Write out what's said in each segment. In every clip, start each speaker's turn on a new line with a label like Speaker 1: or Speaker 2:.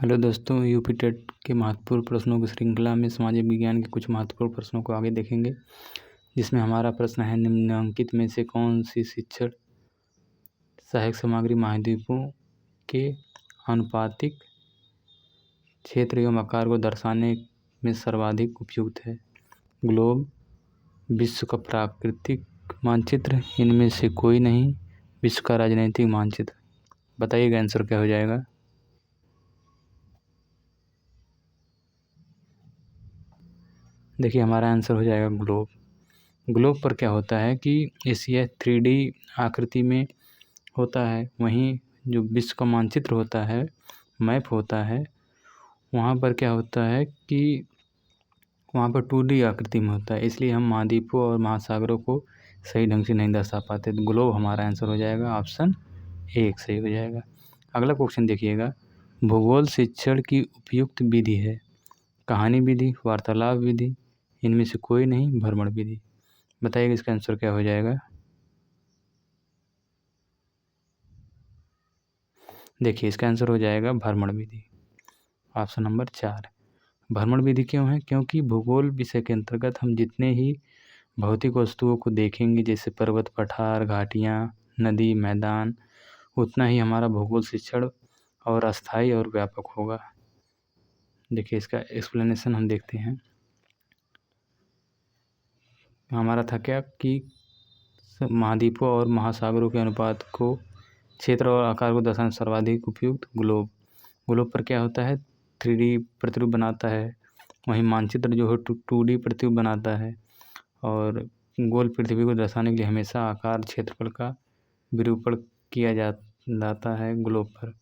Speaker 1: Hello दोस्तों, UP TET के महत्वपूर्ण प्रश्नों की श्रृंखला में सामाजिक विज्ञान के कुछ महत्वपूर्ण प्रश्नों को आगे देखेंगे, जिसमें हमारा प्रश्न है निम्नलिखित में से कौन सी शिक्षण सहायक सामग्री महाद्वीपों के आनुपातिक क्षेत्र एवं आकार को दर्शाने में सर्वाधिक उपयुक्त है। ग्लोब, विश्व का प्राकृतिक मानचित्र, इनमें से कोई नहीं, विश्व का राजनीतिक मानचित्र। बताइएगा आंसर क्या हो जाएगा। देखिए हमारा आंसर हो जाएगा ग्लोब। ग्लोब पर क्या होता है कि एशिया 3D आकृति में होता है, वहीं जो विश्व का मानचित्र होता है, मैप होता है, वहाँ पर क्या होता है कि वहाँ पर 2D आकृति में होता है, इसलिए हम महाद्वीपों और महासागरों को सही ढंग से नहीं दर्शा पाते। तो ग्लोब हमारा आंसर हो जाएगा, ऑप्शन 1 सही हो जाएगा। अगला क्वेश्चन देखिएगा, भूगोल शिक्षण की उपयुक्त विधि है कहानी विधि, वार्तालाप विधि, इनमें से कोई नहीं, भ्रमण विधि। बताइएगा इसका आंसर क्या हो जाएगा। देखिए इसका आंसर हो जाएगा भ्रमण विधि, ऑप्शन नंबर 4। भ्रमण विधि क्यों है? क्योंकि भूगोल विषय के अंतर्गत हम जितने ही भौतिक वस्तुओं को देखेंगे, जैसे पर्वत, पठार, घाटियाँ, नदी, मैदान, उतना ही हमारा भूगोल शिक्षण और अस्थायी और व्यापक होगा। देखिए इसका एक्सप्लेनेशन हम देखते हैं। हमारा था क्या कि महाद्वीपों और महासागरों के अनुपात को, क्षेत्र और आकार को दर्शाने सर्वाधिक उपयुक्त ग्लोब। ग्लोब पर क्या होता है, 3D प्रतिरूप बनाता है, वहीं मानचित्र जो है 2D प्रतिरूप बनाता है, और गोल पृथ्वी को दर्शाने के लिए हमेशा आकार क्षेत्रफल का विरूपण किया जाता है ग्लोब पर।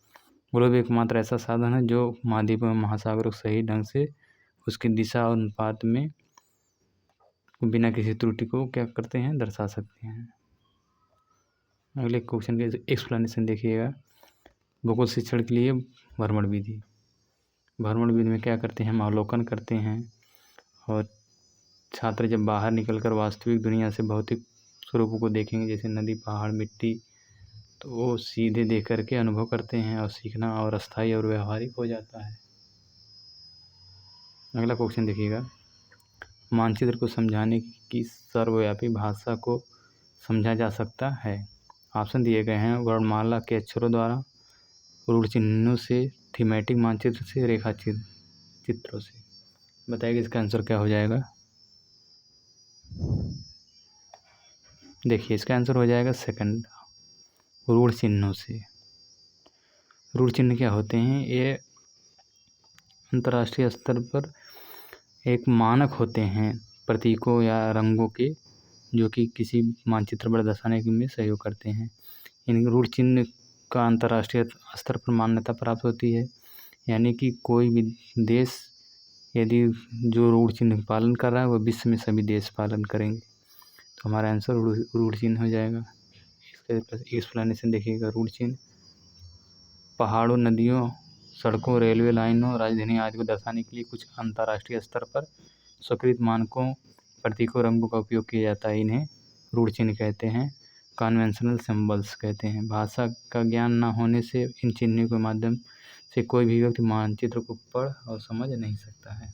Speaker 1: ग्लोब एकमात्र ऐसा साधन है जो महाद्वीप एवं महासागरों को सही ढंग से उसकी दिशा और अनुपात में बिना किसी त्रुटि को क्या करते हैं, दर्शा सकते हैं। अगले क्वेश्चन के एक्सप्लेनेशन देखिएगा। भूगोल शिक्षण के लिए भ्रमण विधि। भ्रमण विधि में क्या करते हैं, हम अवलोकन करते हैं, और छात्र जब बाहर निकलकर वास्तविक दुनिया से भौतिक स्वरूपों को देखेंगे, जैसे नदी, पहाड़, मिट्टी, तो वो सीधे देख करके अनुभव करते हैं और सीखना और अस्थायी और व्यवहारिक हो जाता है। अगला क्वेश्चन देखिएगा, मानचित्र को समझाने की सर्वव्यापी भाषा को समझा जा सकता है। ऑप्शन दिए गए हैं, वर्णमाला के अक्षरों द्वारा, रूढ़ चिन्हों से, थीमेटिक मानचित्र से, रेखा चित्रों से। बताइएगा इसका आंसर क्या हो जाएगा। देखिए इसका आंसर हो जाएगा सेकंड, रूढ़ चिन्हों से। रूढ़ चिन्ह क्या होते हैं, ये अंतर्राष्ट्रीय स्तर पर एक मानक होते हैं प्रतीकों या रंगों के, जो कि किसी मानचित्र पर दर्शाने में सहयोग करते हैं। इन रूढ़ चिन्ह का अंतर्राष्ट्रीय स्तर पर मान्यता प्राप्त होती है, यानी कि कोई भी देश यदि जो रूढ़ चिन्ह का पालन कर रहा है, वह विश्व में सभी देश पालन करेंगे। तो हमारा आंसर रूढ़ चिन्ह हो जाएगा। इसका एक्सप्लेनेशन देखिएगा। रूढ़ चिन्ह पहाड़ों, नदियों, सड़कों, रेलवे लाइनों, राजधानी आदि को दर्शाने के लिए कुछ अंतर्राष्ट्रीय स्तर पर स्वीकृत मानकों, प्रतीकों, रंगों का उपयोग किया जाता है। इन्हें रूढ़ चिन्ह कहते हैं, कन्वेंशनल सिंबल्स कहते हैं। भाषा का ज्ञान न होने से इन चिन्हों के माध्यम से कोई भी व्यक्ति मानचित्र को पढ़ और समझ नहीं सकता है।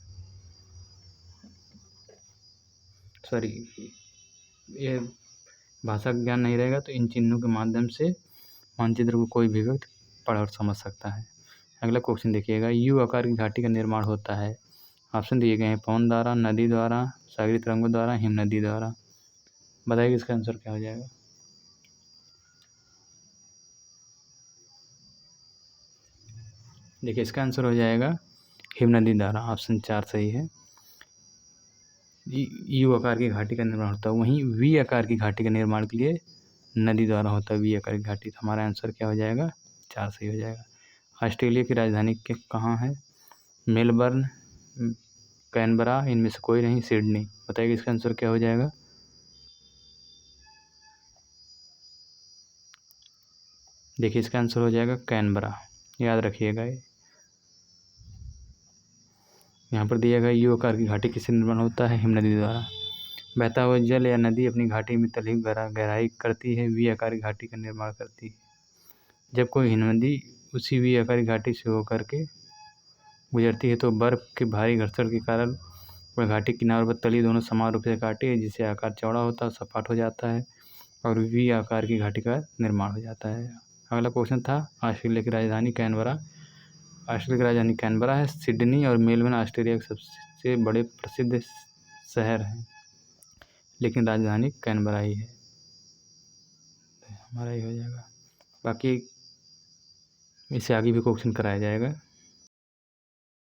Speaker 1: ये भाषा का ज्ञान नहीं रहेगा तो इन चिन्हों के माध्यम से मानचित्र को कोई भी व्यक्ति पढ़ और समझ सकता है। अगला क्वेश्चन देखिएगा, यू आकार की घाटी का निर्माण होता है। ऑप्शन दिए गए हैं, पवन द्वारा, नदी द्वारा, सागरीय तरंगों द्वारा, हिमनदी द्वारा। बताइए इसका आंसर क्या हो जाएगा। देखिए इसका आंसर हो जाएगा हिमनदी द्वारा, ऑप्शन 4 सही है। यू आकार की घाटी का निर्माण होता है, वहीं वी आकार की घाटी का निर्माण के लिए नदी द्वारा होता है, वी आकार की घाटी। तो हमारा आंसर क्या हो जाएगा, 4 सही हो जाएगा। ऑस्ट्रेलिया की राजधानी कहाँ है? मेलबर्न, कैनबरा, इनमें से कोई नहीं, सिडनी। बताइए इसका आंसर क्या हो जाएगा। देखिए इसका आंसर हो जाएगा कैनबरा, याद रखिएगा। यहाँ पर दिया गया यू आकार की घाटी किससे निर्माण होता है, हिमनदी द्वारा। बहता हुआ जल या नदी अपनी घाटी में तल्लीन गहराई करती है, वी आकार की घाटी का निर्माण करती है। जब कोई हिमनदी उसी वी आकार की घाटी से होकर के गुजरती है तो बर्फ़ के भारी घर्षण के कारण वह घाटी किनारों पर तली दोनों समान रूप से काटी है, जिससे आकार चौड़ा होता है, सपाट हो जाता है और वी आकार की घाटी का निर्माण हो जाता है। अगला क्वेश्चन था ऑस्ट्रेलिया की राजधानी कैनबरा। ऑस्ट्रेलिया की राजधानी कैनबरा है। सिडनी और मेलबर्न ऑस्ट्रेलिया के सबसे बड़े प्रसिद्ध शहर हैं, लेकिन राजधानी कैनबरा ही है। हमारा ही हो जाएगा। बाकी इससे आगे भी क्वेश्चन कराया जाएगा।